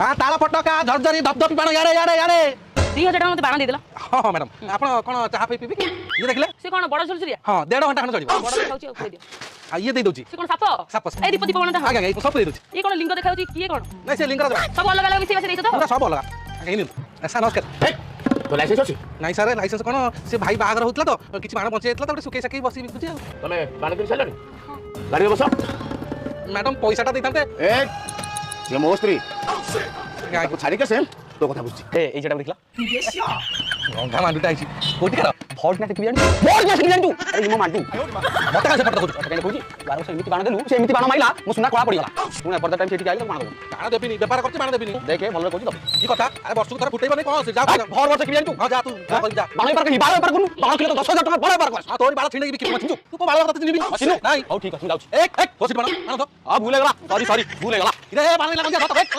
হ্যাঁ তাଳ ଫଟକା ଝରଝରି ଧପଧପି ବାଣ ଇଆଡ଼େ ଇଆଡ଼େ ଇଆଡ଼େ 2000 ଟଙ୍କା ମତେ ବାଣ ଦେଇଦେଲ। ହଁ ହଁ ମ୍ୟାଡ଼ାମ ଆପଣ କ'ଣ ଚାହା ପିଇବେ କି ଇଏ ଦେଖିଲେ ସେ କଣ ବଡ ଝୁଲଝୁରିଆ? ହଁ 1.5 ଘଣ୍ଟା ଖଣ୍ଡେ ଚଳିବ ବଡ ଖାଉଛି ଆଉ ଖାଇ ଦିଅ। ଆଉ ଇଏ ଦେଇ ଦେଉଛି ସେ କଣ ସାପ? ସାପ ଏଇ ଦୀପ ଦୀପ ବାଣ ଟା। ଆଜ୍ଞା ଆଜ୍ଞା ସବୁ ଦେଇ ଦେଉଛି ଇଏ କଣ ଲିଙ୍ଗ ଦେଖାଉଛି କିଏ କଣ? ନାଇଁ ସେ ଲିଙ୍ଗରାଜ ସବୁ ଅଲଗା ଅଲଗା ମିଶେଇ ଦେଇଛ ତ? ପୁରା ସବୁ ଅଲଗା ଆଜ୍ଞା ନିଅନ୍ତୁ ସାର୍ ନମସ୍କାର তো লাইসেন্স আছে ନାଇଁ ସାର୍ ଲାଇସେନ୍ସ କ'ଣ ସେ ଭାଇ ବାହାଘର ହଉଥିଲା ତ କିଛି ବାଣ ବଞ୍ଚି ଯାଇଥିଲା ତ ଗୋଟେ ଶୁକେଇ ସାକେଇ ବସି ବିକୁଛି ଆଉ তুমি বানা কিনে সাইলানি গাড়ি বসো ম্যাডাম পয়সাটা দিতান্তে এ সে মো স্ত্রী আଜ୍ଞା তাকে ছাড়ি কে সে তো কথা বুঝছি এই যেটা দেখলা গঙ্গা মান্ডুটা আইছি কোটি কার ভোট না শিখি জানি ভোট না শিখি জানি তু আরে ইমো মান্টু মতে কাছে ফটো করছ কেন কହୁଛି ବାର ବର୍ଷ ଏମିତି ବାଣ ଦେଲୁ ସେ ଏମିତି ବାଣ ମାଇଲା ମୋ ସୁନା କଳା ପଡ଼ିଗଲା ପୁଣି ଏପର୍ଯ୍ୟନ୍ତ ଟାଇମ୍ ସେଠିକି ଆଇଲେ ବାଣ ଦେବୁ ବାଣ ଦେବିନି ବେପାର করতে বাণ দেবিনি ଦେଖେ ଭଲରେ କହୁଛି ତ কি কথা আরে বর্ষକୁ ଥରେ ফুটাইবনি কোন আছে যা ভোট ବର୍ଷ ଶିଖି ଜାଣି ତୁ ହଁ ଯା ତୁ যা କରି যା ବାଣ ବେପାର କରିବି ବାଣ ବେପାର କରୁନୁ ବାଣ କିଲୋ 10,000 ଟଙ୍କା ବଡ଼ ବେପାର କର ହଁ তোর বাଳ ছিঁড়ে বিক্রি করছিস তু বাଳ কথা চিনিবি চিনু নাই ହଉ ଠିକ ଅଛି ମୁଁ ଯାଉଛି এক এক বসি বাণ বাণ ধর ଭୁଲ ହେଇଗଲା ସରି ଭୁଲ ହେଇଗଲା ইরে বাণ লাগা ধর